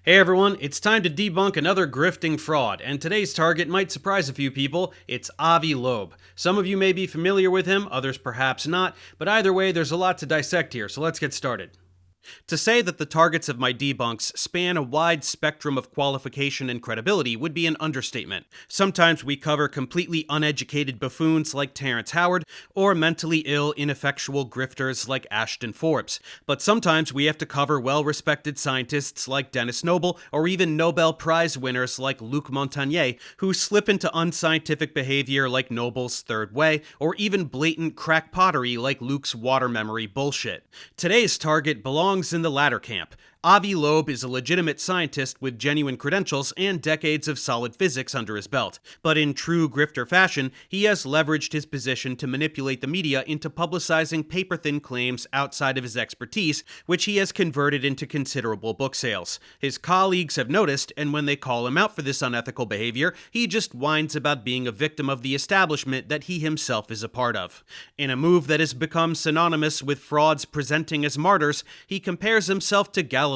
Hey everyone, it's time to debunk another grifting fraud, and today's target might surprise a few people. It's Avi Loeb. Some of you may be familiar with him, others perhaps not, but either way, there's a lot to dissect here, so let's get started. To say that the targets of my debunks span a wide spectrum of qualification and credibility would be an understatement. Sometimes we cover completely uneducated buffoons like Terrence Howard, or mentally ill, ineffectual grifters like Ashton Forbes. But sometimes we have to cover well-respected scientists like Dennis Noble, or even Nobel Prize winners like Luc Montagnier, who slip into unscientific behavior like Noble's third way, or even blatant crackpottery like Luc's water memory bullshit. Today's target belongs in the latter camp. Avi Loeb is a legitimate scientist with genuine credentials and decades of solid physics under his belt. But in true grifter fashion, he has leveraged his position to manipulate the media into publicizing paper-thin claims outside of his expertise, which he has converted into considerable book sales. His colleagues have noticed, and when they call him out for this unethical behavior, he just whines about being a victim of the establishment that he himself is a part of. In a move that has become synonymous with frauds presenting as martyrs, he compares himself to Galileo,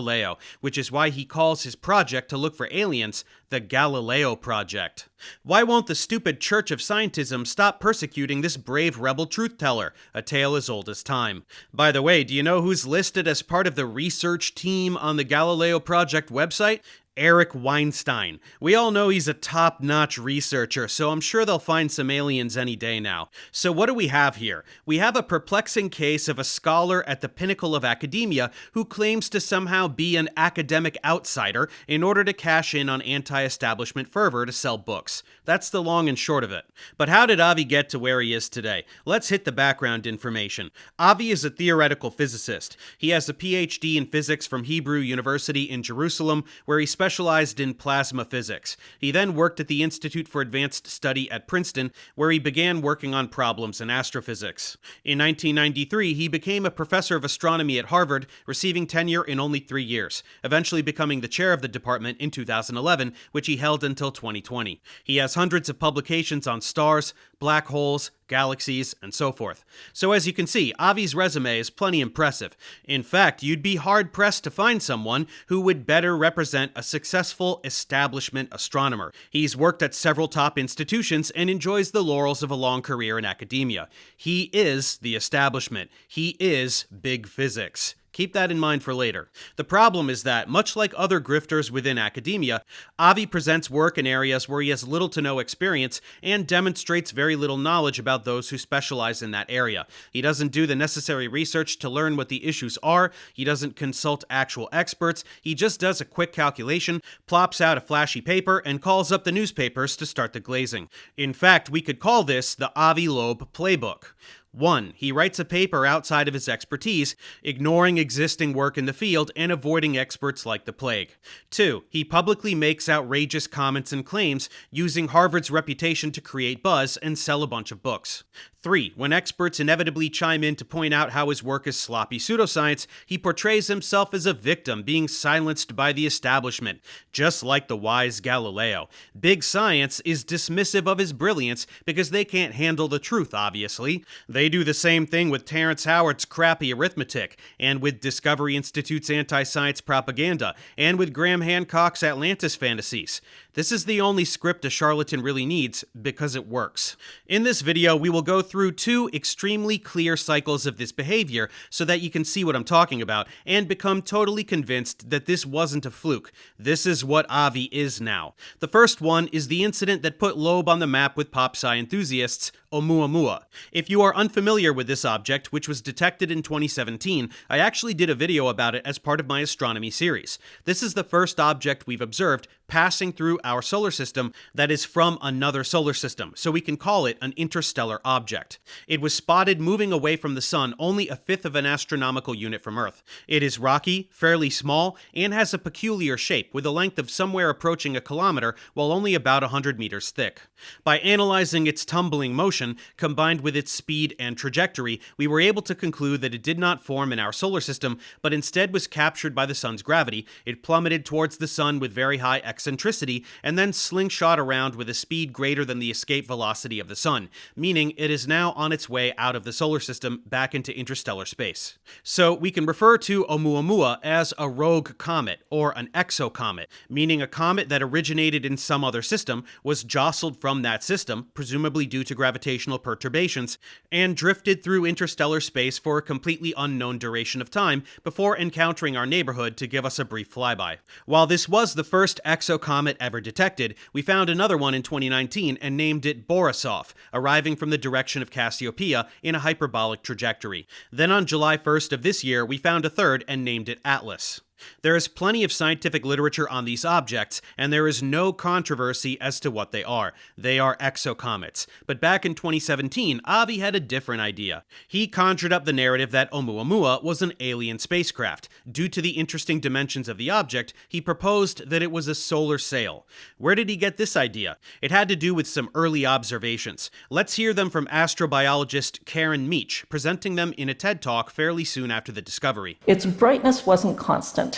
which is why he calls his project to look for aliens the Galileo Project. Why won't the stupid Church of Scientism stop persecuting this brave rebel truth-teller, a tale as old as time? By the way, do you know who's listed as part of the research team on the Galileo Project website? Eric Weinstein. We all know he's a top-notch researcher, so I'm sure they'll find some aliens any day now. So what do we have here? We have a perplexing case of a scholar at the pinnacle of academia who claims to somehow be an academic outsider in order to cash in on anti-establishment fervor to sell books. That's the long and short of it. But how did Avi get to where he is today? Let's hit the background information. Avi is a theoretical physicist. He has a PhD in physics from Hebrew University in Jerusalem, where he specialized in plasma physics. He then worked at the Institute for Advanced Study at Princeton, where he began working on problems in astrophysics. In 1993, he became a professor of astronomy at Harvard, receiving tenure in only 3 years, eventually becoming the chair of the department in 2011, which he held until 2020. He has hundreds of publications on stars, black holes, galaxies, and so forth. So as you can see, Avi's resume is plenty impressive. In fact, you'd be hard-pressed to find someone who would better represent a successful establishment astronomer. He's worked at several top institutions and enjoys the laurels of a long career in academia. He is the establishment. He is big physics. Keep that in mind for later. The problem is that, much like other grifters within academia, Avi presents work in areas where he has little to no experience and demonstrates very little knowledge about those who specialize in that area. He doesn't do the necessary research to learn what the issues are, he doesn't consult actual experts, he just does a quick calculation, plops out a flashy paper, and calls up the newspapers to start the glazing. In fact, we could call this the Avi Loeb playbook. 1. He writes a paper outside of his expertise, ignoring existing work in the field and avoiding experts like the plague. 2. He publicly makes outrageous comments and claims, using Harvard's reputation to create buzz and sell a bunch of books. 3. When experts inevitably chime in to point out how his work is sloppy pseudoscience, he portrays himself as a victim being silenced by the establishment, just like the wise Galileo. Big science is dismissive of his brilliance because they can't handle the truth, obviously. They do the same thing with Terrence Howard's crappy arithmetic, and with Discovery Institute's anti-science propaganda, and with Graham Hancock's Atlantis fantasies. This is the only script a charlatan really needs, because it works. In this video, we will go through 2 extremely clear cycles of this behavior so that you can see what I'm talking about, and become totally convinced that this wasn't a fluke. This is what Avi is now. The first one is the incident that put Loeb on the map with pop-sci enthusiasts, Oumuamua. If you are unfamiliar with this object, which was detected in 2017, I actually did a video about it as part of my astronomy series. This is the first object we've observed passing through our solar system that is from another solar system, so we can call it an interstellar object. It was spotted moving away from the sun only a fifth of an astronomical unit from Earth. It is rocky, fairly small, and has a peculiar shape with a length of somewhere approaching a kilometer while only about 100 meters thick. By analyzing its tumbling motion, motion, combined with its speed and trajectory, we were able to conclude that it did not form in our solar system, but instead was captured by the sun's gravity. It plummeted towards the sun with very high eccentricity, and then slingshot around with a speed greater than the escape velocity of the sun, meaning it is now on its way out of the solar system back into interstellar space. So we can refer to Oumuamua as a rogue comet, or an exocomet, meaning a comet that originated in some other system, was jostled from that system, presumably due to gravitational perturbations, and drifted through interstellar space for a completely unknown duration of time before encountering our neighborhood to give us a brief flyby. While this was the first exocomet ever detected, we found another one in 2019 and named it Borisov, arriving from the direction of Cassiopeia in a hyperbolic trajectory. Then on July 1st of this year, we found a third and named it Atlas. There is plenty of scientific literature on these objects, and there is no controversy as to what they are. They are exocomets. But back in 2017, Avi had a different idea. He conjured up the narrative that Oumuamua was an alien spacecraft. Due to the interesting dimensions of the object, he proposed that it was a solar sail. Where did he get this idea? It had to do with some early observations. Let's hear them from astrobiologist Karen Meach, presenting them in a TED Talk fairly soon after the discovery. Its brightness wasn't constant.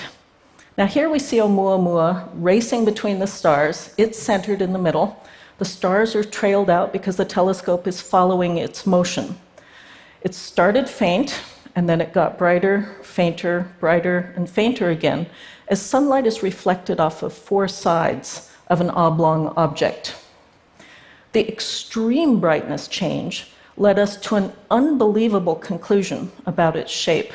Now here we see Oumuamua racing between the stars. It's centered in the middle. The stars are trailed out because the telescope is following its motion. It started faint, and then it got brighter, fainter, brighter, and fainter again, as sunlight is reflected off of four sides of an oblong object. The extreme brightness change led us to an unbelievable conclusion about its shape.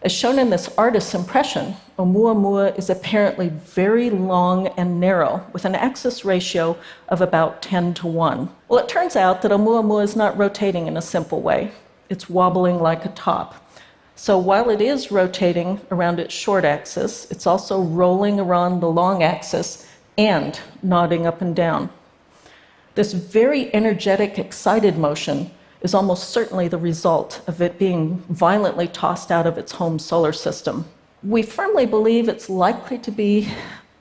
As shown in this artist's impression, Oumuamua is apparently very long and narrow, with an axis ratio of about 10:1. Well, it turns out that Oumuamua is not rotating in a simple way. It's wobbling like a top. So while it is rotating around its short axis, it's also rolling around the long axis and nodding up and down. This very energetic, excited motion is almost certainly the result of it being violently tossed out of its home solar system. We firmly believe it's likely to be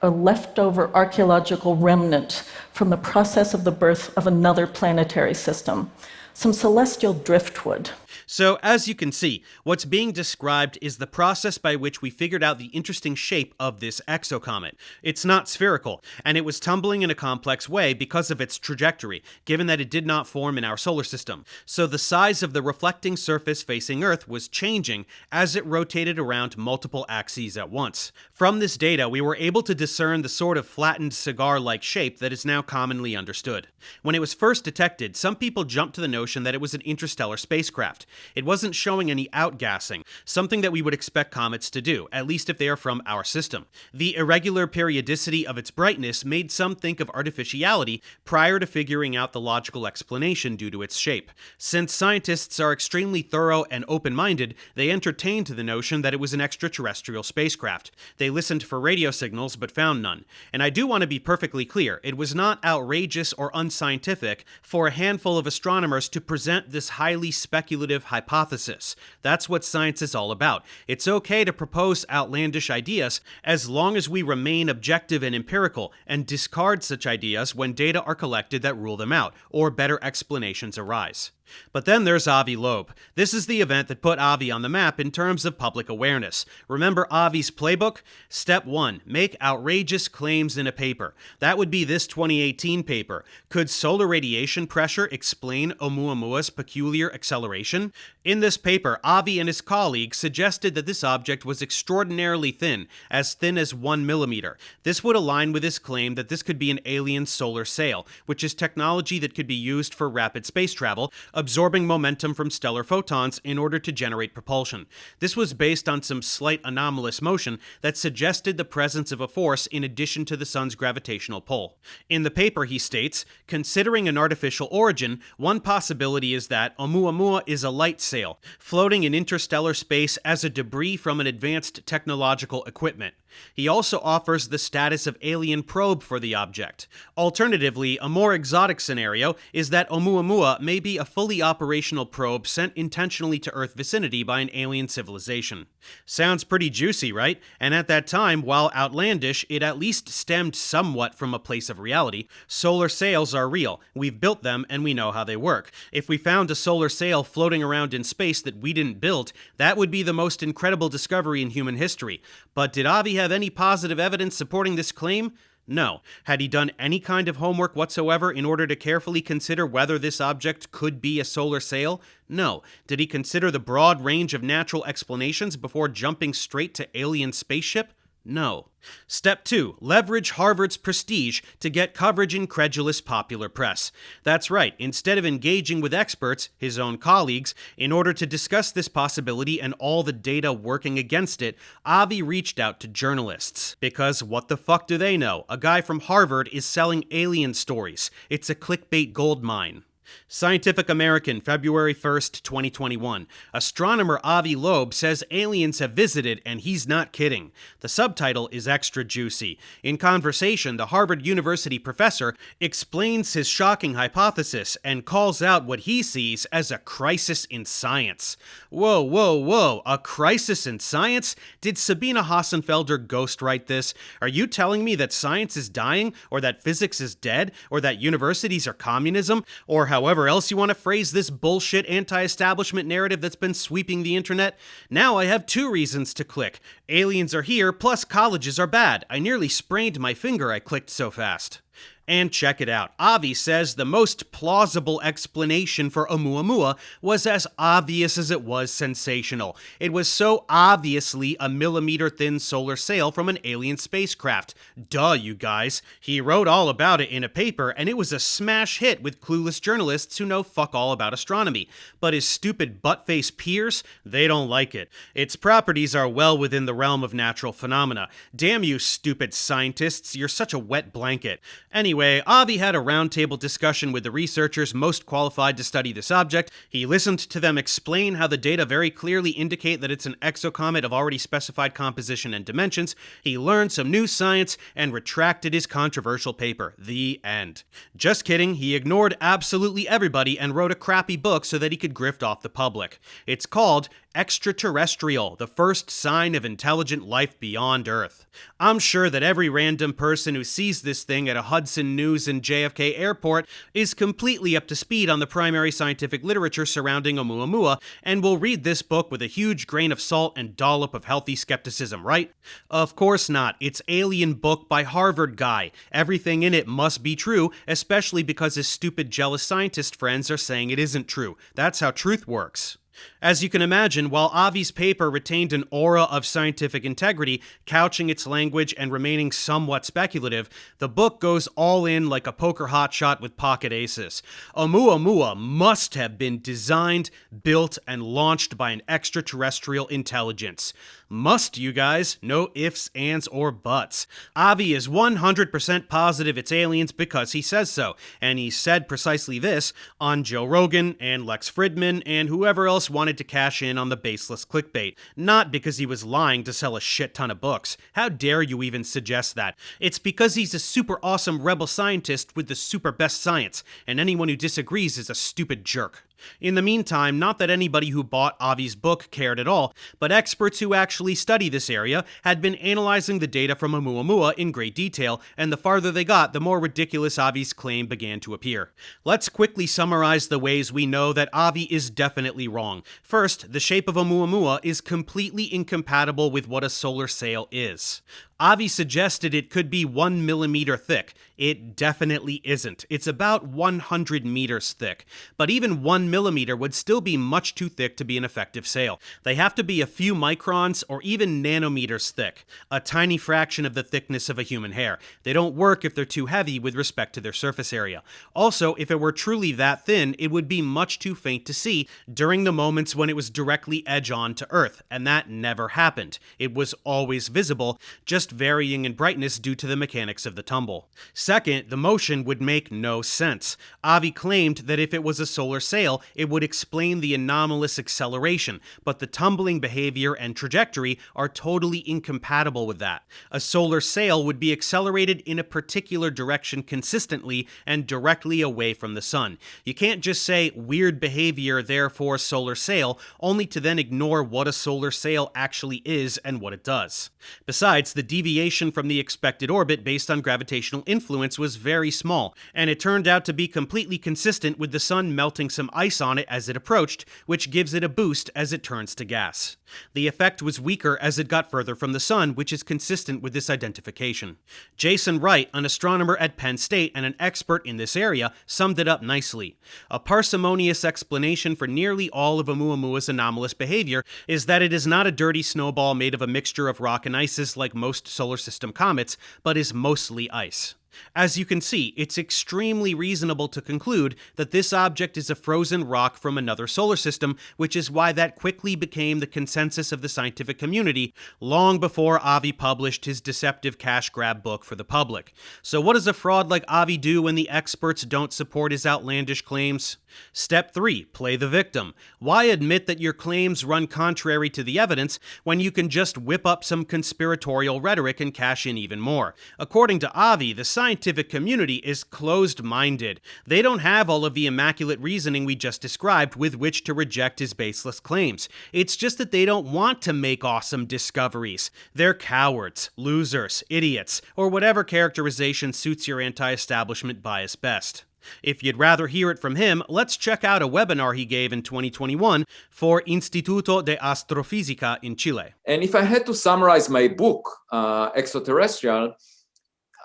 a leftover archaeological remnant from the process of the birth of another planetary system, some celestial driftwood. So, as you can see, what's being described is the process by which we figured out the interesting shape of this exocomet. It's not spherical, and it was tumbling in a complex way because of its trajectory, given that it did not form in our solar system. So the size of the reflecting surface facing Earth was changing as it rotated around multiple axes at once. From this data, we were able to discern the sort of flattened cigar-like shape that is now commonly understood. When it was first detected, some people jumped to the notion that it was an interstellar spacecraft. It wasn't showing any outgassing, something that we would expect comets to do, at least if they are from our system. The irregular periodicity of its brightness made some think of artificiality prior to figuring out the logical explanation due to its shape. Since scientists are extremely thorough and open-minded, they entertained the notion that it was an extraterrestrial spacecraft. They listened for radio signals but found none. And I do want to be perfectly clear, it was not outrageous or unscientific for a handful of astronomers to present this highly speculative hypothesis. That's what science is all about. It's okay to propose outlandish ideas as long as we remain objective and empirical and discard such ideas when data are collected that rule them out, or better explanations arise. But then there's Avi Loeb. This is the event that put Avi on the map in terms of public awareness. Remember Avi's playbook? Step 1. Make outrageous claims in a paper. That would be this 2018 paper. Could solar radiation pressure explain Oumuamua's peculiar acceleration? In this paper, Avi and his colleagues suggested that this object was extraordinarily thin as 1 millimeter. This would align with his claim that this could be an alien solar sail, which is technology that could be used for rapid space travel, absorbing momentum from stellar photons in order to generate propulsion. This was based on some slight anomalous motion that suggested the presence of a force in addition to the sun's gravitational pull. In the paper, he states, considering an artificial origin, one possibility is that Oumuamua is a light sail, floating in interstellar space as a debris from an advanced technological equipment. He also offers the status of alien probe for the object. Alternatively, a more exotic scenario is that Oumuamua may be a fully operational probe sent intentionally to Earth vicinity by an alien civilization. Sounds pretty juicy, right? And at that time, while outlandish, it at least stemmed somewhat from a place of reality. Solar sails are real. We've built them and we know how they work. If we found a solar sail floating around in space that we didn't build, that would be the most incredible discovery in human history. But did Avi have any positive evidence supporting this claim? No. Had he done any kind of homework whatsoever in order to carefully consider whether this object could be a solar sail? No. Did he consider the broad range of natural explanations before jumping straight to alien spaceship? No. Step 2. Leverage Harvard's prestige to get coverage in credulous popular press. That's right, instead of engaging with experts, his own colleagues, in order to discuss this possibility and all the data working against it, Avi reached out to journalists. Because what the fuck do they know? A guy from Harvard is selling alien stories. It's a clickbait goldmine. Scientific American, February 1st, 2021. Astronomer Avi Loeb says aliens have visited, and he's not kidding. The subtitle is extra juicy. In conversation, the Harvard University professor explains his shocking hypothesis and calls out what he sees as a crisis in science. Whoa, whoa, whoa, a crisis in science? Did Sabina Hassenfelder ghostwrite this? Are you telling me that science is dying, or that physics is dead, or that universities are communism, or however else you want to phrase this bullshit anti-establishment narrative that's been sweeping the internet? Now I have 2 reasons to click. Aliens are here, plus colleges are bad. I nearly sprained my finger, I clicked so fast. And check it out. Avi says the most plausible explanation for Oumuamua was as obvious as it was sensational. It was so obviously a millimeter-thin solar sail from an alien spacecraft. Duh, you guys. He wrote all about it in a paper, and it was a smash hit with clueless journalists who know fuck all about astronomy. But his stupid butt-face peers, they don't like it. Its properties are well within the realm of natural phenomena. Damn you, stupid scientists, you're such a wet blanket. Anyway, Avi had a roundtable discussion with the researchers most qualified to study this object. He listened to them explain how the data very clearly indicate that it's an exocomet of already specified composition and dimensions. He learned some new science and retracted his controversial paper. The end. Just kidding, he ignored absolutely everybody and wrote a crappy book so that he could grift off the public. It's called Extraterrestrial, the First Sign of Intelligent Life Beyond Earth. I'm sure that every random person who sees this thing at a Hudson News and JFK airport is completely up to speed on the primary scientific literature surrounding Oumuamua and will read this book with a huge grain of salt and dollop of healthy skepticism, right? Of course not. It's alien book by Harvard guy. Everything in it must be true, especially because his stupid jealous scientist friends are saying it isn't true. That's how truth works. As you can imagine, while Avi's paper retained an aura of scientific integrity, couching its language and remaining somewhat speculative, the book goes all in like a poker hotshot with pocket aces. Oumuamua must have been designed, built, and launched by an extraterrestrial intelligence. Must, you guys. No ifs, ands, or buts. Avi is 100% positive it's aliens because he says so, and he said precisely this on Joe Rogan and Lex Fridman and whoever else wanted to cash in on the baseless clickbait. Not because he was lying to sell a shit ton of books. How dare you even suggest that? It's because he's a super awesome rebel scientist with the super best science, and anyone who disagrees is a stupid jerk. In the meantime, not that anybody who bought Avi's book cared at all, but experts who actually study this area had been analyzing the data from Oumuamua in great detail, and the farther they got, the more ridiculous Avi's claim began to appear. Let's quickly summarize the ways we know that Avi is definitely wrong. First, the shape of Oumuamua is completely incompatible with what a solar sail is. Avi suggested it could be 1 millimeter thick. It definitely isn't. It's about 100 meters thick. But even 1 millimeter would still be much too thick to be an effective sail. They have to be a few microns or even nanometers thick, a tiny fraction of the thickness of a human hair. They don't work if they're too heavy with respect to their surface area. Also, if it were truly that thin, it would be much too faint to see during the moments when it was directly edge-on to Earth, and that never happened. It was always visible, just just varying in brightness due to the mechanics of the tumble. Second, the motion would make no sense. Avi claimed that if it was a solar sail, it would explain the anomalous acceleration, but the tumbling behavior and trajectory are totally incompatible with that. A solar sail would be accelerated in a particular direction consistently and directly away from the sun. You can't just say weird behavior, therefore solar sail, only to then ignore what a solar sail actually is and what it does. Besides, the deviation from the expected orbit based on gravitational influence was very small, and it turned out to be completely consistent with the sun melting some ice on it as it approached, which gives it a boost as it turns to gas. The effect was weaker as it got further from the sun, which is consistent with this identification. Jason Wright, an astronomer at Penn State and an expert in this area, summed it up nicely. A parsimonious explanation for nearly all of Oumuamua's anomalous behavior is that it is not a dirty snowball made of a mixture of rock and ices like most solar system comets, but is mostly ice. As you can see, it's extremely reasonable to conclude that this object is a frozen rock from another solar system, which is why that quickly became the consensus of the scientific community long before Avi published his deceptive cash grab book for the public. So what does a fraud like Avi do when the experts don't support his outlandish claims? Step 3. Play the victim. Why admit that your claims run contrary to the evidence when you can just whip up some conspiratorial rhetoric and cash in even more? According to Avi, the scientific community is closed-minded. They don't have all of the immaculate reasoning we just described with which to reject his baseless claims. It's just that they don't want to make awesome discoveries. They're cowards, losers, idiots, or whatever characterization suits your anti-establishment bias best. If you'd rather hear it from him, let's check out a webinar he gave in 2021 for Instituto de Astrofísica in Chile. And if I had to summarize my book, Extraterrestrial,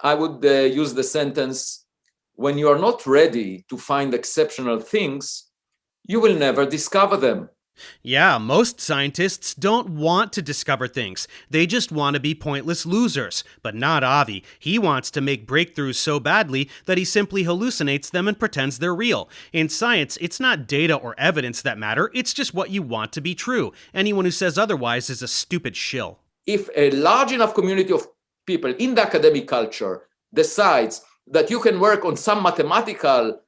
I would use the sentence, when you are not ready to find exceptional things, you will never discover them. Yeah, most scientists don't want to discover things. They just want to be pointless losers. But not Avi. He wants to make breakthroughs so badly that he simply hallucinates them and pretends they're real. In science, it's not data or evidence that matter, it's just what you want to be true. Anyone who says otherwise is a stupid shill. If a large enough community of people in the academic culture decides that you can work on some mathematical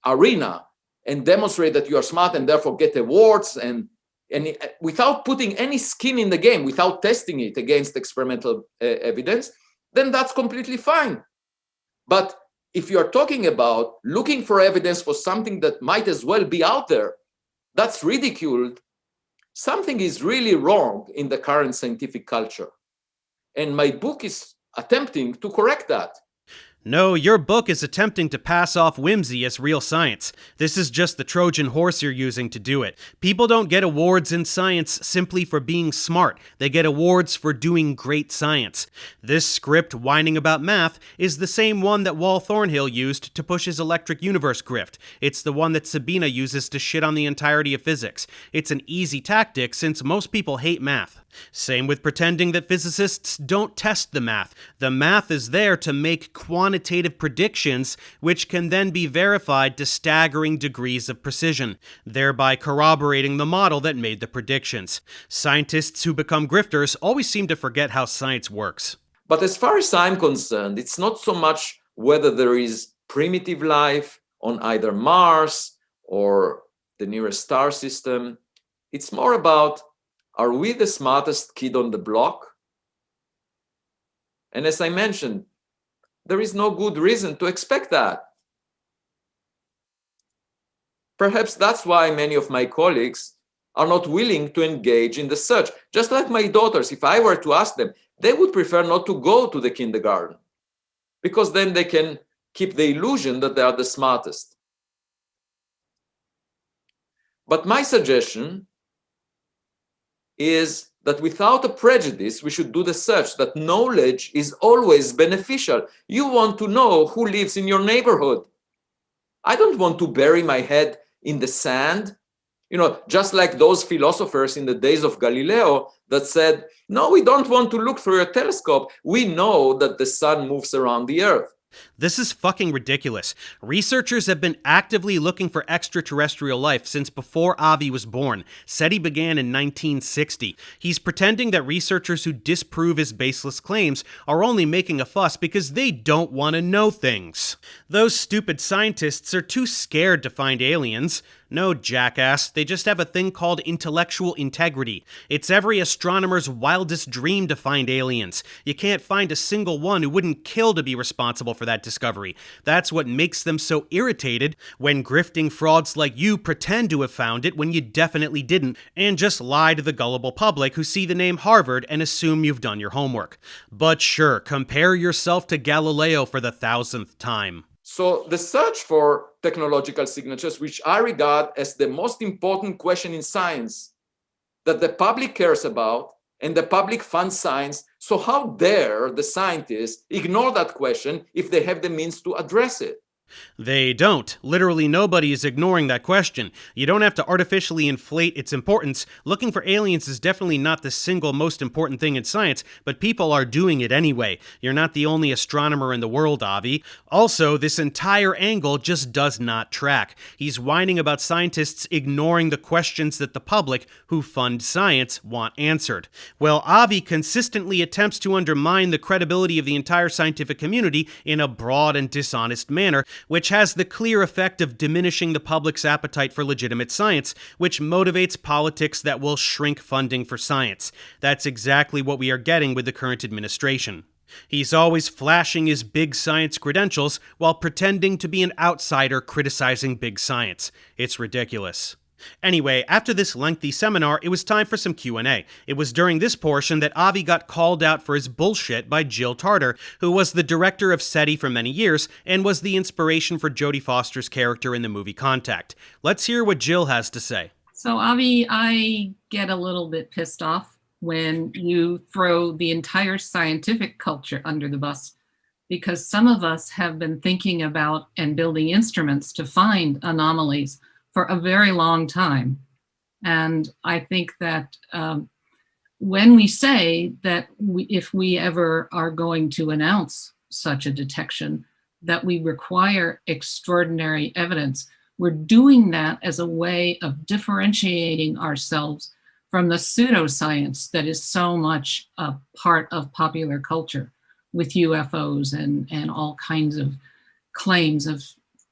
arena and demonstrate that you are smart and therefore get awards and without putting any skin in the game, without testing it against experimental evidence, then that's completely fine. But if you're talking about looking for evidence for something that might as well be out there, that's ridiculed. Something is really wrong in the current scientific culture. And my book is attempting to correct that. No, your book is attempting to pass off whimsy as real science. This is just the Trojan horse you're using to do it. People don't get awards in science simply for being smart. They get awards for doing great science. This script whining about math is the same one that Wal Thornhill used to push his electric universe grift. It's the one that Sabina uses to shit on the entirety of physics. It's an easy tactic since most people hate math. Same with pretending that physicists don't test the math. The math is there to make quantitative predictions, which can then be verified to staggering degrees of precision, thereby corroborating the model that made the predictions. Scientists who become grifters always seem to forget how science works. But as far as I'm concerned, it's not so much whether there is primitive life on either Mars or the nearest star system. It's more about, are we the smartest kid on the block? And as I mentioned, there is no good reason to expect that. Perhaps that's why many of my colleagues are not willing to engage in the search. Just like my daughters, if I were to ask them, they would prefer not to go to the kindergarten, because then they can keep the illusion that they are the smartest. But my suggestion is that without a prejudice, we should do the search, that knowledge is always beneficial. You want to know who lives in your neighborhood. I don't want to bury my head in the sand, just like those philosophers in the days of Galileo that said, no, we don't want to look through a telescope. We know that the sun moves around the earth. This is fucking ridiculous. Researchers have been actively looking for extraterrestrial life since before Avi was born. SETI began in 1960. He's pretending that researchers who disprove his baseless claims are only making a fuss because they don't want to know things. Those stupid scientists are too scared to find aliens. No, jackass, they just have a thing called intellectual integrity. It's every astronomer's wildest dream to find aliens. You can't find a single one who wouldn't kill to be responsible for that discovery. That's what makes them so irritated when grifting frauds like you pretend to have found it when you definitely didn't, and just lie to the gullible public who see the name Harvard and assume you've done your homework. But sure, compare yourself to Galileo for the 1,000th time. So the search for technological signatures, which I regard as the most important question in science that the public cares about and the public funds science. So how dare the scientists ignore that question if they have the means to address it? They don't. Literally nobody is ignoring that question. You don't have to artificially inflate its importance. Looking for aliens is definitely not the single most important thing in science, but people are doing it anyway. You're not the only astronomer in the world, Avi. Also, this entire angle just does not track. He's whining about scientists ignoring the questions that the public, who fund science, want answered. Well, Avi consistently attempts to undermine the credibility of the entire scientific community in a broad and dishonest manner, which has the clear effect of diminishing the public's appetite for legitimate science, which motivates politics that will shrink funding for science. That's exactly what we are getting with the current administration. He's always flashing his big science credentials while pretending to be an outsider criticizing big science. It's ridiculous. Anyway, after this lengthy seminar, it was time for some Q&A. It was during this portion that Avi got called out for his bullshit by Jill Tarter, who was the director of SETI for many years and was the inspiration for Jodie Foster's character in the movie Contact. Let's hear what Jill has to say. So, Avi, I get a little bit pissed off when you throw the entire scientific culture under the bus, because some of us have been thinking about and building instruments to find anomalies for a very long time. And I think that when we say that if we ever are going to announce such a detection, that we require extraordinary evidence, we're doing that as a way of differentiating ourselves from the pseudoscience that is so much a part of popular culture with UFOs and all kinds of claims of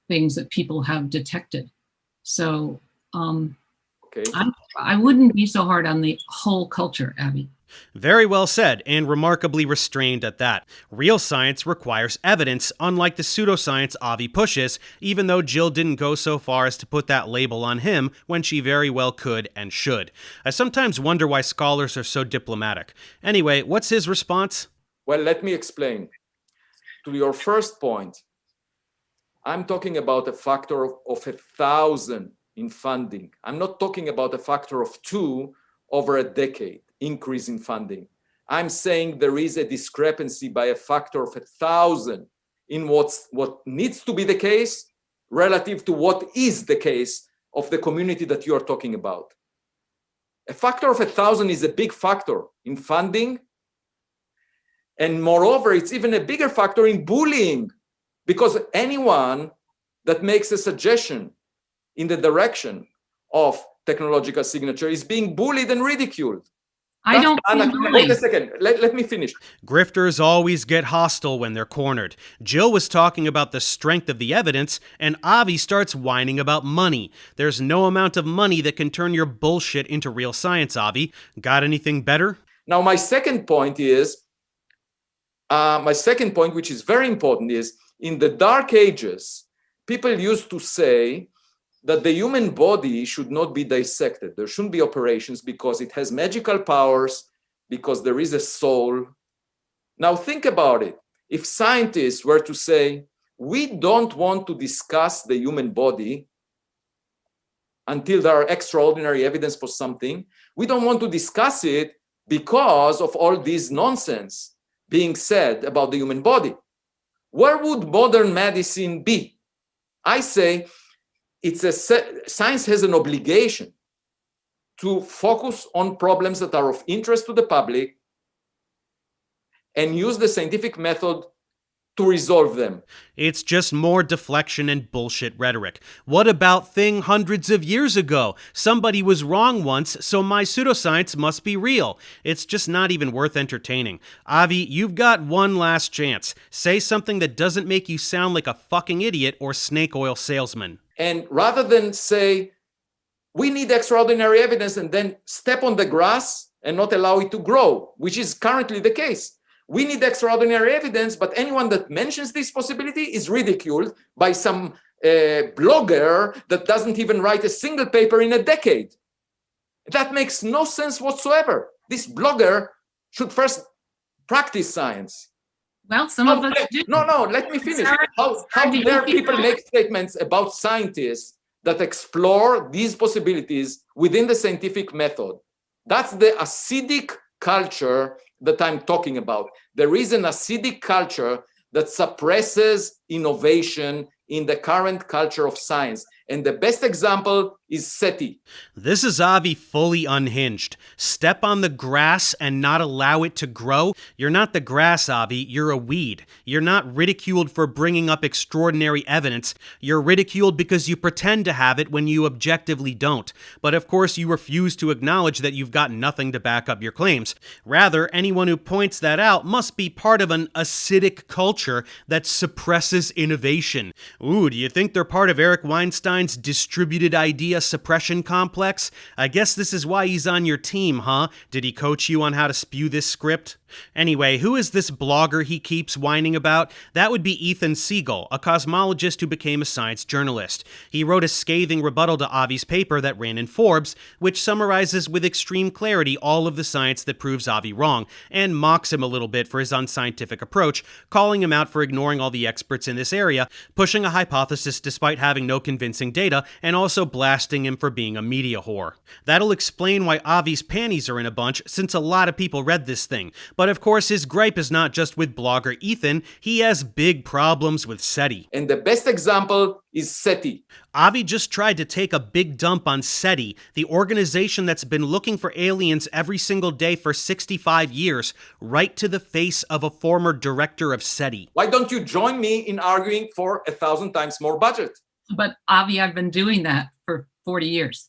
things that people have detected. So Okay. I wouldn't be so hard on the whole culture, Avi. Very well said, and remarkably restrained at that. Real science requires evidence, unlike the pseudoscience Avi pushes, even though Jill didn't go so far as to put that label on him when she very well could and should. I sometimes wonder why scholars are so diplomatic. Anyway, what's his response? Well, let me explain. To your first point, I'm talking about a factor of 1,000 in funding. I'm not talking about a factor of 2 over a decade increase in funding. I'm saying there is a discrepancy by a factor of 1,000 in what needs to be the case relative to what is the case of the community that you are talking about. A factor of 1,000 is a big factor in funding. And moreover, it's even a bigger factor in bullying, because anyone that makes a suggestion in the direction of technological signature is being bullied and ridiculed. I don't Wait a second. Let me finish. Grifters always get hostile when they're cornered. Jill was talking about the strength of the evidence, and Avi starts whining about money. There's no amount of money that can turn your bullshit into real science, Avi. Got anything better? Now, my second point, which is very important, is in the Dark Ages, people used to say that the human body should not be dissected. There shouldn't be operations because it has magical powers, because there is a soul. Now think about it. If scientists were to say, we don't want to discuss the human body until there are extraordinary evidence for something, we don't want to discuss it because of all this nonsense being said about the human body, where would modern medicine be? I say, science has an obligation to focus on problems that are of interest to the public and use the scientific method to resolve them. It's just more deflection and bullshit rhetoric. What about thing hundreds of years ago? Somebody was wrong once, so my pseudoscience must be real. It's just not even worth entertaining. Avi, you've got one last chance. Say something that doesn't make you sound like a fucking idiot or snake oil salesman. And rather than say, we need extraordinary evidence and then step on the grass and not allow it to grow, which is currently the case. We need extraordinary evidence, but anyone that mentions this possibility is ridiculed by some blogger that doesn't even write a single paper in a decade. That makes no sense whatsoever. This blogger should first practice science. Well, some of us do. No, let me finish. How dare people make statements about scientists that explore these possibilities within the scientific method? That's the acidic culture that I'm talking about. There is an acidic culture that suppresses innovation in the current culture of science. And the best example is SETI. This is Avi fully unhinged. Step on the grass and not allow it to grow? You're not the grass, Avi. You're a weed. You're not ridiculed for bringing up extraordinary evidence. You're ridiculed because you pretend to have it when you objectively don't. But of course, you refuse to acknowledge that you've got nothing to back up your claims. Rather, anyone who points that out must be part of an acidic culture that suppresses innovation. Ooh, do you think they're part of Eric Weinstein's distributed idea suppression complex? I guess this is why he's on your team, huh? Did he coach you on how to spew this script? Anyway, who is this blogger he keeps whining about? That would be Ethan Siegel, a cosmologist who became a science journalist. He wrote a scathing rebuttal to Avi's paper that ran in Forbes, which summarizes with extreme clarity all of the science that proves Avi wrong, and mocks him a little bit for his unscientific approach, calling him out for ignoring all the experts in this area, pushing a hypothesis despite having no convincing data, and also blasting him for being a media whore. That'll explain why Avi's panties are in a bunch, since a lot of people read this thing. But of course, his gripe is not just with blogger Ethan, he has big problems with SETI. And the best example is SETI. Avi just tried to take a big dump on SETI, the organization that's been looking for aliens every single day for 65 years, right to the face of a former director of SETI. Why don't you join me in arguing for 1,000 times more budget? But Avi, I've been doing that for 40 years.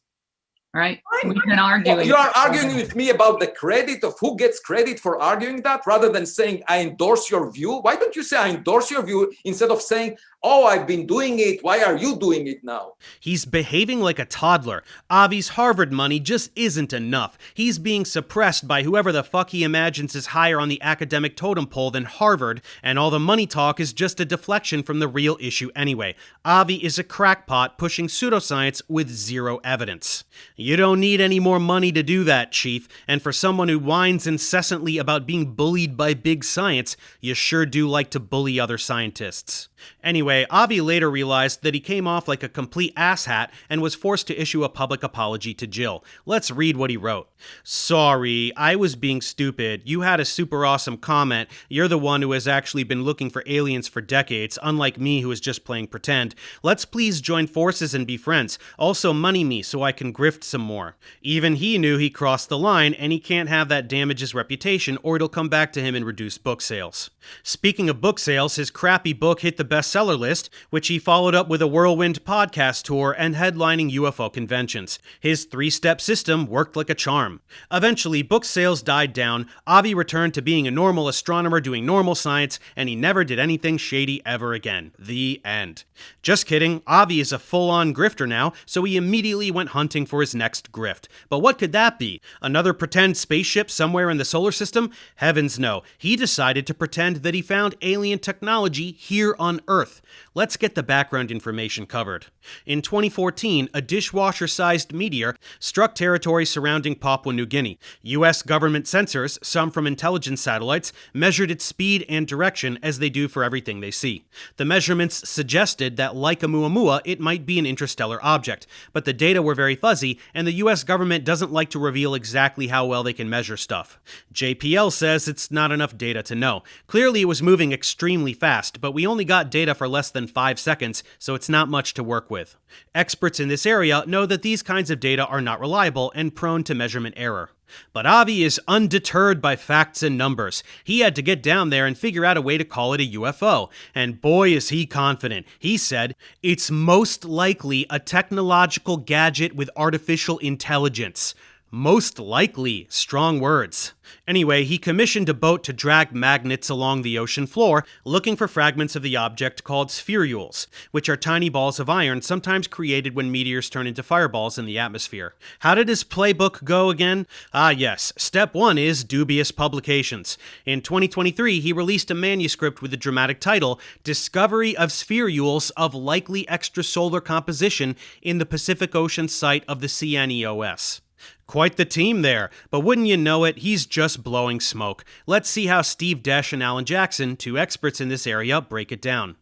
All right? We've been arguing. You are arguing with me about the credit of who gets credit for arguing that rather than saying, I endorse your view. Why don't you say, I endorse your view instead of saying, oh, I've been doing it. Why are you doing it now? He's behaving like a toddler. Avi's Harvard money just isn't enough. He's being suppressed by whoever the fuck he imagines is higher on the academic totem pole than Harvard, and all the money talk is just a deflection from the real issue anyway. Avi is a crackpot pushing pseudoscience with zero evidence. You don't need any more money to do that, Chief, and for someone who whines incessantly about being bullied by big science, you sure do like to bully other scientists. Anyway, Avi later realized that he came off like a complete asshat and was forced to issue a public apology to Jill. Let's read what he wrote. Sorry, I was being stupid. You had a super awesome comment. You're the one who has actually been looking for aliens for decades, unlike me who is just playing pretend. Let's please join forces and be friends. Also money me so I can grift some more. Even he knew he crossed the line, and he can't have that damage his reputation or it'll come back to him in reduced book sales. Speaking of book sales, his crappy book hit the bestseller list, which he followed up with a whirlwind podcast tour and headlining UFO conventions. His three-step system worked like a charm. Eventually, book sales died down, Avi returned to being a normal astronomer doing normal science, and he never did anything shady ever again. The end. Just kidding, Avi is a full-on grifter now, so he immediately went hunting for his next grift. But what could that be? Another pretend spaceship somewhere in the solar system? Heavens no. He decided to pretend that he found alien technology here on Earth. Let's get the background information covered. In 2014, a dishwasher-sized meteor struck territory surrounding Papua New Guinea. U.S. government sensors, some from intelligence satellites, measured its speed and direction as they do for everything they see. The measurements suggested that, like Oumuamua, it might be an interstellar object, but the data were very fuzzy, and the U.S. government doesn't like to reveal exactly how well they can measure stuff. JPL says it's not enough data to know. Clearly it was moving extremely fast, but we only got data for less than 5 seconds, so it's not much to work with. Experts in this area know that these kinds of data are not reliable and prone to measurement error. But Avi is undeterred by facts and numbers. He had to get down there and figure out a way to call it a UFO. And boy is he confident. He said, "It's most likely a technological gadget with artificial intelligence." Most likely, strong words. Anyway, he commissioned a boat to drag magnets along the ocean floor, looking for fragments of the object called Spherules, which are tiny balls of iron sometimes created when meteors turn into fireballs in the atmosphere. How did his playbook go again? Ah yes, step 1 is dubious publications. In 2023, he released a manuscript with the dramatic title, Discovery of Spherules of Likely Extrasolar Composition in the Pacific Ocean Site of the CNEOS. Quite the team there, but wouldn't you know it, he's just blowing smoke. Let's see how Steve Desch and Alan Jackson, two experts in this area, break it down.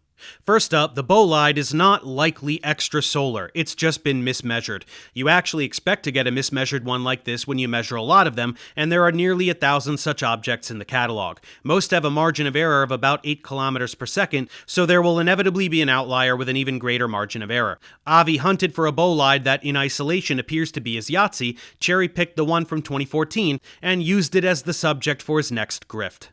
First up, the bolide is not likely extrasolar, it's just been mismeasured. You actually expect to get a mismeasured one like this when you measure a lot of them, and there are nearly 1,000 such objects in the catalog. Most have a margin of error of about 8 kilometers per second, so there will inevitably be an outlier with an even greater margin of error. Avi hunted for a bolide that in isolation appears to be his Yahtzee, cherry-picked the one from 2014, and used it as the subject for his next grift.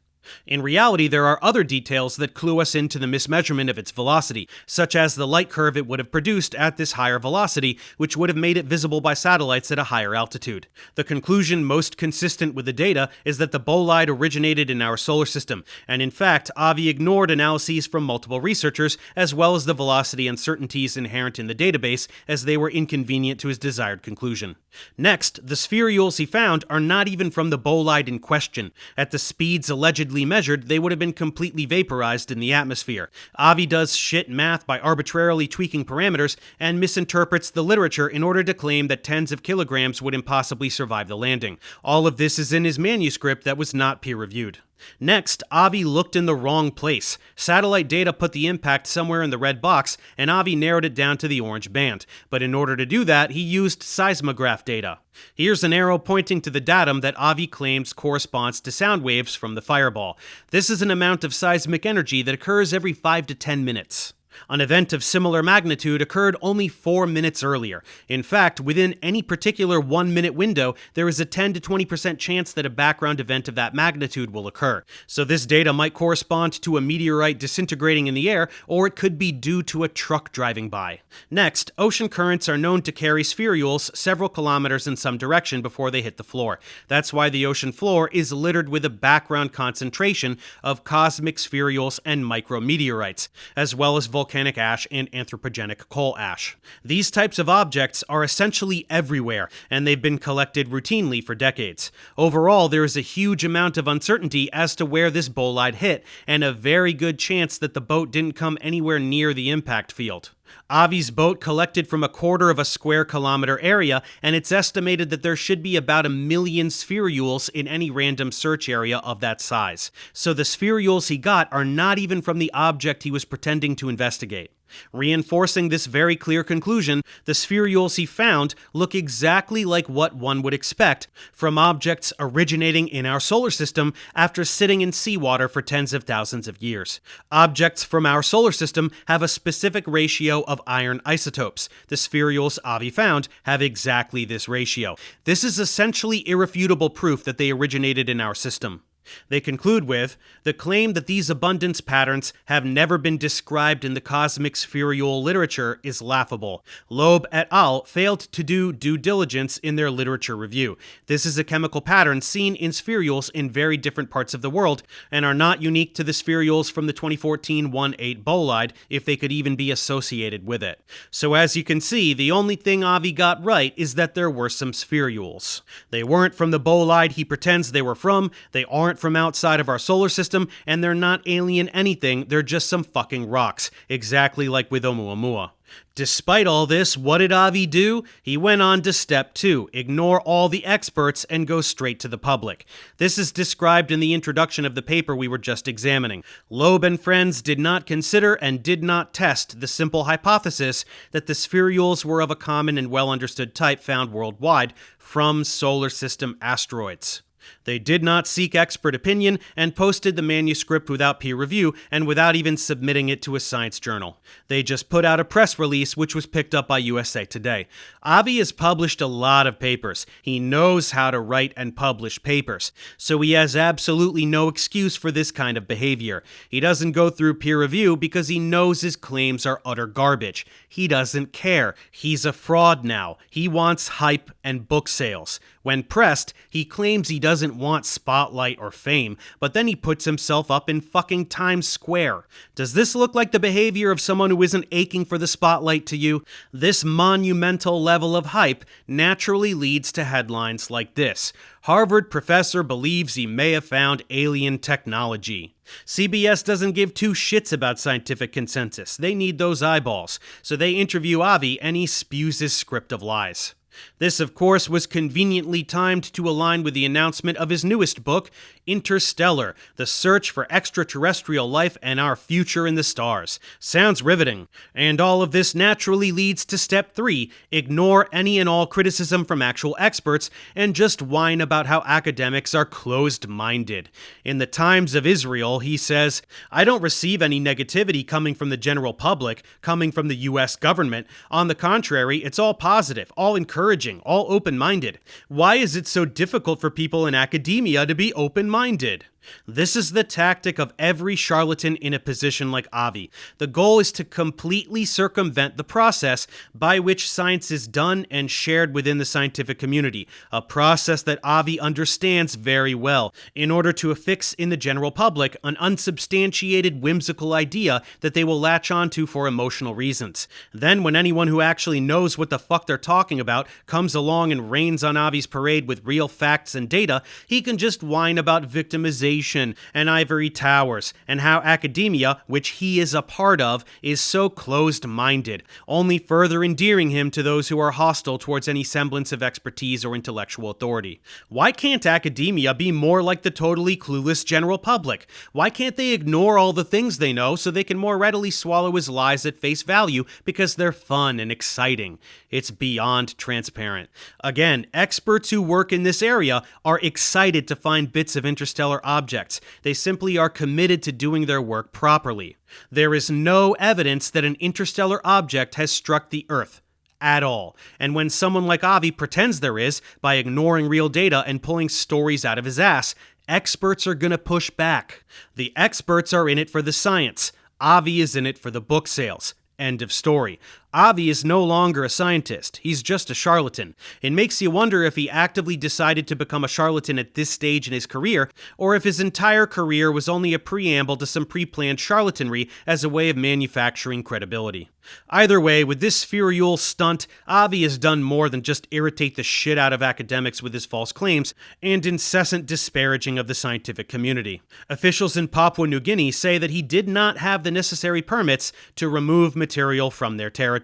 In reality, there are other details that clue us into the mismeasurement of its velocity, such as the light curve it would have produced at this higher velocity, which would have made it visible by satellites at a higher altitude. The conclusion most consistent with the data is that the bolide originated in our solar system, and in fact, Avi ignored analyses from multiple researchers, as well as the velocity uncertainties inherent in the database, as they were inconvenient to his desired conclusion. Next, the spherules he found are not even from the bolide in question. At the speeds allegedly measured, they would have been completely vaporized in the atmosphere. Avi does shit math by arbitrarily tweaking parameters and misinterprets the literature in order to claim that tens of kilograms would impossibly survive the landing. All of this is in his manuscript that was not peer-reviewed. Next, Avi looked in the wrong place. Satellite data put the impact somewhere in the red box, and Avi narrowed it down to the orange band. But in order to do that, he used seismograph data. Here's an arrow pointing to the datum that Avi claims corresponds to sound waves from the fireball. This is an amount of seismic energy that occurs every 5 to 10 minutes. An event of similar magnitude occurred only 4 minutes earlier. In fact, within any particular 1-minute window, there is a 10 to 20% chance that a background event of that magnitude will occur. So this data might correspond to a meteorite disintegrating in the air, or it could be due to a truck driving by. Next, ocean currents are known to carry spherules several kilometers in some direction before they hit the floor. That's why the ocean floor is littered with a background concentration of cosmic spherules and micrometeorites, as well as volcanic ash and anthropogenic coal ash. These types of objects are essentially everywhere, and they've been collected routinely for decades. Overall, there is a huge amount of uncertainty as to where this bolide hit, and a very good chance that the boat didn't come anywhere near the impact field. Avi's boat collected from 1/4 of a square kilometer area, and it's estimated that there should be about 1 million spherules in any random search area of that size. So the spherules he got are not even from the object he was pretending to investigate. Reinforcing this very clear conclusion, the spherules he found look exactly like what one would expect from objects originating in our solar system after sitting in seawater for tens of thousands of years. Objects from our solar system have a specific ratio of iron isotopes. The spherules Avi found have exactly this ratio. This is essentially irrefutable proof that they originated in our system. They conclude with, the claim that these abundance patterns have never been described in the cosmic spherule literature is laughable. Loeb et al. Failed to do due diligence in their literature review. This is a chemical pattern seen in spherules in very different parts of the world, and are not unique to the spherules from the 2014 1-8 bolide, if they could even be associated with it. So as you can see, the only thing Avi got right is that there were some spherules. They weren't from the bolide he pretends they were from, they aren't from outside of our solar system, and they're not alien anything, they're just some fucking rocks, exactly like with Oumuamua. Despite all this, what did Avi do? He went on to step 2, ignore all the experts and go straight to the public. This is described in the introduction of the paper we were just examining. Loeb and friends did not consider and did not test the simple hypothesis that the spherules were of a common and well understood type found worldwide from solar system asteroids. They did not seek expert opinion and posted the manuscript without peer review and without even submitting it to a science journal. They just put out a press release which was picked up by USA Today. Avi has published a lot of papers. He knows how to write and publish papers, so he has absolutely no excuse for this kind of behavior. He doesn't go through peer review because he knows his claims are utter garbage. He doesn't care. He's a fraud now. He wants hype and book sales. When pressed, he claims he doesn't want spotlight or fame, but then he puts himself up in fucking Times Square. Does this look like the behavior of someone who isn't aching for the spotlight to you? This monumental level of hype naturally leads to headlines like this: Harvard professor believes he may have found alien technology. CBS doesn't give two shits about scientific consensus. They need those eyeballs. So they interview Avi and he spews his script of lies. This, of course, was conveniently timed to align with the announcement of his newest book, Interstellar, The Search for Extraterrestrial Life and Our Future in the Stars. Sounds riveting. And all of this naturally leads to step 3, ignore any and all criticism from actual experts and just whine about how academics are closed-minded. In the Times of Israel, he says, "I don't receive any negativity coming from the general public, coming from the US government. On the contrary, it's all positive, all encouraging, all open-minded. Why is it so difficult for people in academia to be open-minded?" This is the tactic of every charlatan in a position like Avi. The goal is to completely circumvent the process by which science is done and shared within the scientific community, a process that Avi understands very well, in order to affix in the general public an unsubstantiated, whimsical idea that they will latch onto for emotional reasons. Then when anyone who actually knows what the fuck they're talking about comes along and rains on Avi's parade with real facts and data, he can just whine about victimization and ivory towers, and how academia, which he is a part of, is so closed-minded, only further endearing him to those who are hostile towards any semblance of expertise or intellectual authority. Why can't academia be more like the totally clueless general public? Why can't they ignore all the things they know so they can more readily swallow his lies at face value because they're fun and exciting? It's beyond transparent. Again, experts who work in this area are excited to find bits of interstellar objects. They simply are committed to doing their work properly. There is no evidence that an interstellar object has struck the Earth. At all. And when someone like Avi pretends there is, by ignoring real data and pulling stories out of his ass, experts are gonna push back. The experts are in it for the science. Avi is in it for the book sales. End of story. Avi is no longer a scientist. He's just a charlatan. It makes you wonder if he actively decided to become a charlatan at this stage in his career, or if his entire career was only a preamble to some pre-planned charlatanry as a way of manufacturing credibility. Either way, with this Spherules stunt, Avi has done more than just irritate the shit out of academics with his false claims and incessant disparaging of the scientific community. Officials in Papua New Guinea say that he did not have the necessary permits to remove material from their territory.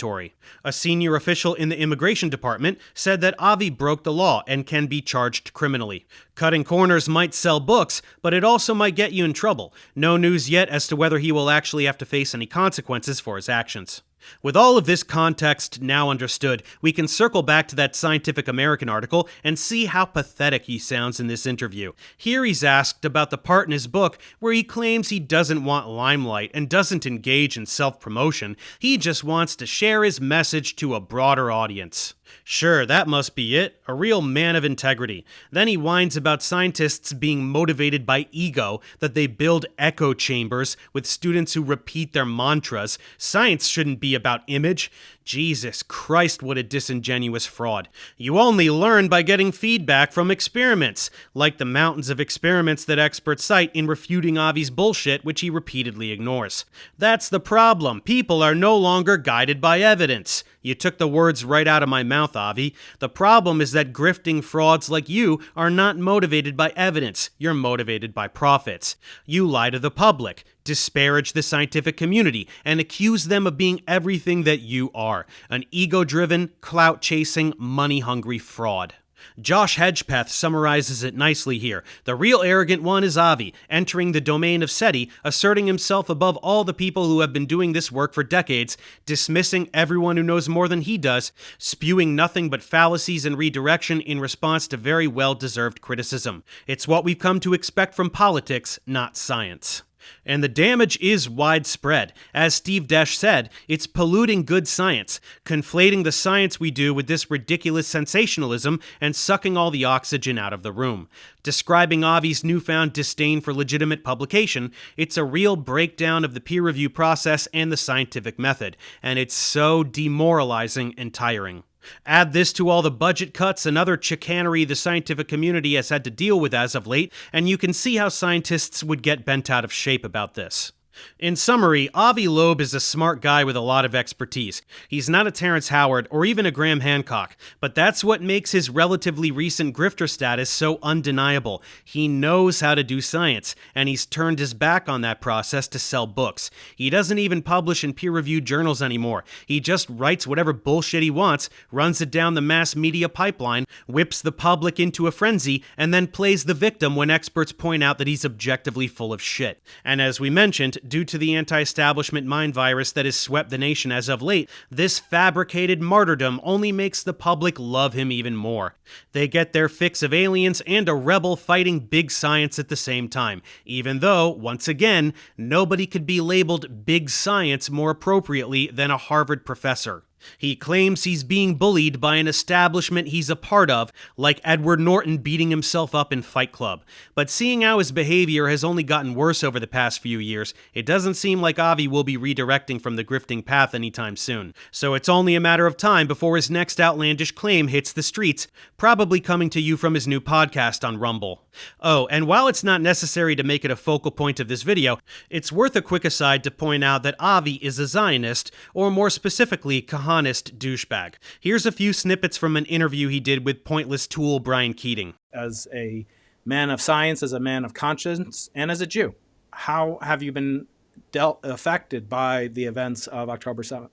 A senior official in the immigration department said that Avi broke the law and can be charged criminally. Cutting corners might sell books, but it also might get you in trouble. No news yet as to whether he will actually have to face any consequences for his actions. With all of this context now understood, we can circle back to that Scientific American article and see how pathetic he sounds in this interview. Here he's asked about the part in his book where he claims he doesn't want limelight and doesn't engage in self-promotion. He just wants to share his message to a broader audience. Sure, that must be it. A real man of integrity. Then he whines about scientists being motivated by ego, that they build echo chambers with students who repeat their mantras. Science shouldn't be about image. Jesus Christ, what a disingenuous fraud. You only learn by getting feedback from experiments, like the mountains of experiments that experts cite in refuting Avi's bullshit, which he repeatedly ignores. That's the problem. People are no longer guided by evidence. You took the words right out of my mouth, Avi. The problem is that grifting frauds like you are not motivated by evidence. You're motivated by profits. You lie to the public, disparage the scientific community, and accuse them of being everything that you are, an ego-driven, clout-chasing, money-hungry fraud. Josh Hedgepeth summarizes it nicely here. The real arrogant one is Avi, entering the domain of SETI, asserting himself above all the people who have been doing this work for decades, dismissing everyone who knows more than he does, spewing nothing but fallacies and redirection in response to very well-deserved criticism. It's what we've come to expect from politics, not science. And the damage is widespread. As Steve Desch said, it's polluting good science, conflating the science we do with this ridiculous sensationalism and sucking all the oxygen out of the room. Describing Avi's newfound disdain for legitimate publication, it's a real breakdown of the peer review process and the scientific method, and it's so demoralizing and tiring. Add this to all the budget cuts and other chicanery the scientific community has had to deal with as of late, and you can see how scientists would get bent out of shape about this. In summary, Avi Loeb is a smart guy with a lot of expertise. He's not a Terrence Howard or even a Graham Hancock, but that's what makes his relatively recent grifter status so undeniable. He knows how to do science, and he's turned his back on that process to sell books. He doesn't even publish in peer-reviewed journals anymore. He just writes whatever bullshit he wants, runs it down the mass media pipeline, whips the public into a frenzy, and then plays the victim when experts point out that he's objectively full of shit. And as we mentioned, due to the anti-establishment mind virus that has swept the nation as of late, this fabricated martyrdom only makes the public love him even more. They get their fix of aliens and a rebel fighting big science at the same time, even though, once again, nobody could be labeled big science more appropriately than a Harvard professor. He claims he's being bullied by an establishment he's a part of, like Edward Norton beating himself up in Fight Club. But seeing how his behavior has only gotten worse over the past few years, it doesn't seem like Avi will be redirecting from the grifting path anytime soon. So it's only a matter of time before his next outlandish claim hits the streets, probably coming to you from his new podcast on Rumble. Oh, and while it's not necessary to make it a focal point of this video, it's worth a quick aside to point out that Avi is a Zionist, or more specifically, Kahanist douchebag. Here's a few snippets from an interview he did with pointless tool Brian Keating. As a man of science, as a man of conscience, and as a Jew, how have you been affected by the events of October 7th?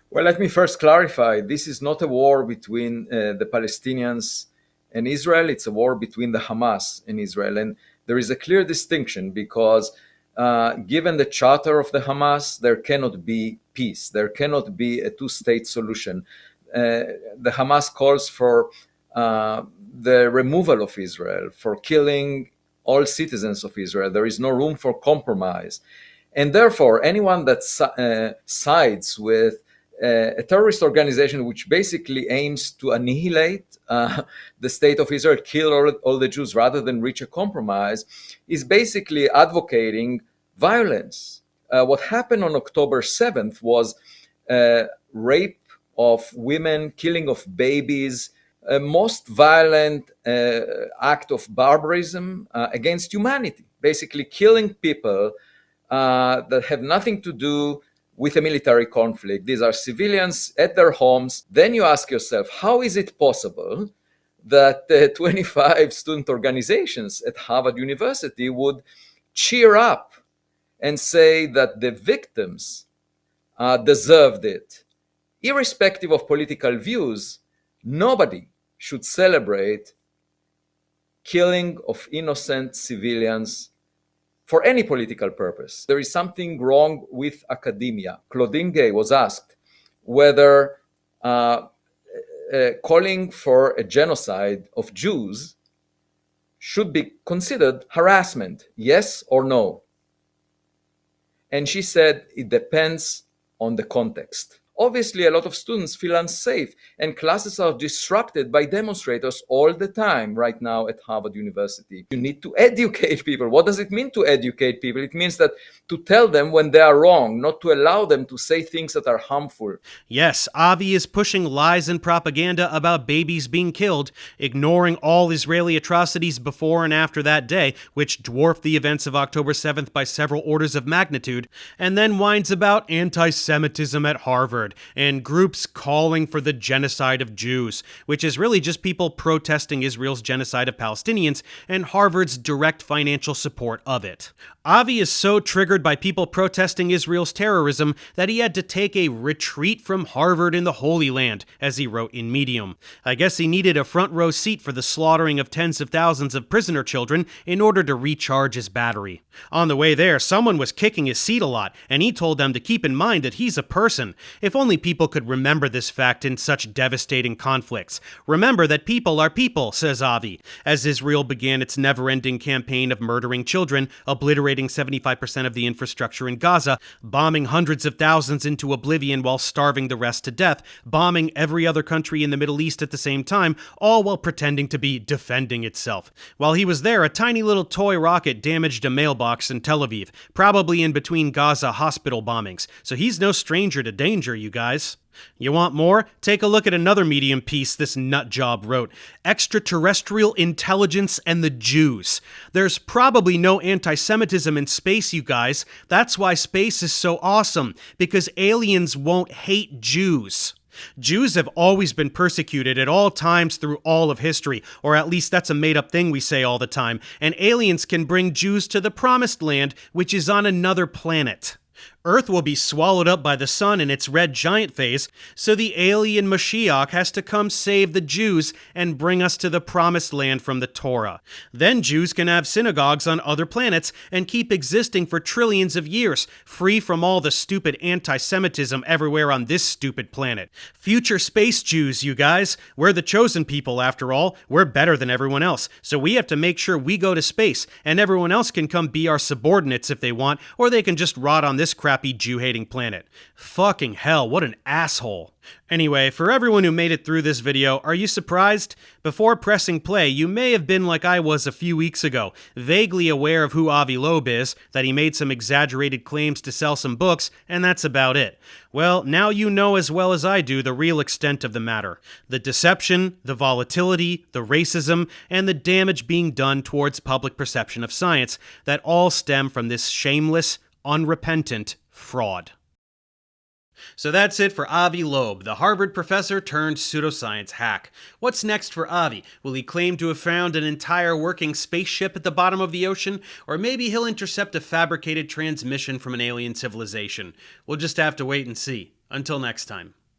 Well, let me first clarify, this is not a war between the Palestinians and Israel. It's a war between the Hamas and Israel. And there is a clear distinction because given the charter of the Hamas, there cannot be peace. There cannot be a two-state solution. The Hamas calls for the removal of Israel, for killing all citizens of Israel. There is no room for compromise. And therefore, anyone that sides with a terrorist organization which basically aims to annihilate the state of Israel, kill all the Jews rather than reach a compromise, is basically advocating violence. What happened on October 7th was rape of women, killing of babies, a most violent act of barbarism against humanity, basically killing people that have nothing to do with a military conflict. These are civilians at their homes. Then you ask yourself, how is it possible that 25 student organizations at Harvard University would cheer up and say that the victims deserved it? Irrespective of political views, nobody should celebrate killing of innocent civilians for any political purpose. There is something wrong with academia. Claudine Gay was asked whether calling for a genocide of Jews should be considered harassment, yes or no. And she said it depends on the context. Obviously, a lot of students feel unsafe, and classes are disrupted by demonstrators all the time right now at Harvard University. You need to educate people. What does it mean to educate people? It means that to tell them when they are wrong, not to allow them to say things that are harmful. Yes, Avi is pushing lies and propaganda about babies being killed, ignoring all Israeli atrocities before and after that day, which dwarfed the events of October 7th by several orders of magnitude, and then whines about anti-Semitism at Harvard. word, and groups calling for the genocide of Jews, which is really just people protesting Israel's genocide of Palestinians and Harvard's direct financial support of it. Avi is so triggered by people protesting Israel's terrorism that he had to take a retreat from Harvard in the Holy Land, as he wrote in Medium. I guess he needed a front row seat for the slaughtering of tens of thousands of prisoner children in order to recharge his battery. On the way there, someone was kicking his seat a lot, and he told them to keep in mind that he's a person. If only people could remember this fact in such devastating conflicts. Remember that people are people, says Avi, as Israel began its never-ending campaign of murdering children, obliterating 75% of the infrastructure in Gaza, bombing hundreds of thousands into oblivion while starving the rest to death, bombing every other country in the Middle East at the same time, all while pretending to be defending itself. While he was there, a tiny little toy rocket damaged a mailbox in Tel Aviv, probably in between Gaza hospital bombings, so he's no stranger to danger, you guys. You want more? Take a look at another Medium piece this nutjob wrote, Extraterrestrial Intelligence and the Jews. There's probably no anti-Semitism in space, you guys. That's why space is so awesome, because aliens won't hate Jews. Jews have always been persecuted at all times through all of history, or at least that's a made-up thing we say all the time, and aliens can bring Jews to the promised land, which is on another planet. Earth will be swallowed up by the sun in its red giant phase, so the alien Mashiach has to come save the Jews and bring us to the promised land from the Torah. Then Jews can have synagogues on other planets and keep existing for trillions of years, free from all the stupid anti-Semitism everywhere on this stupid planet. Future space Jews, you guys. We're the chosen people, after all. We're better than everyone else, so we have to make sure we go to space, and everyone else can come be our subordinates if they want, or they can just rot on this crappy Jew-hating planet. Fucking hell, what an asshole. Anyway, for everyone who made it through this video, are you surprised? Before pressing play, you may have been like I was a few weeks ago, vaguely aware of who Avi Loeb is, that he made some exaggerated claims to sell some books, and that's about it. Well, now you know as well as I do the real extent of the matter. The deception, the volatility, the racism, and the damage being done towards public perception of science that all stem from this shameless, unrepentant fraud. So that's it for Avi Loeb, the Harvard professor turned pseudoscience hack. What's next for Avi? Will he claim to have found an entire working spaceship at the bottom of the ocean? Or maybe he'll intercept a fabricated transmission from an alien civilization. We'll just have to wait and see. Until next time.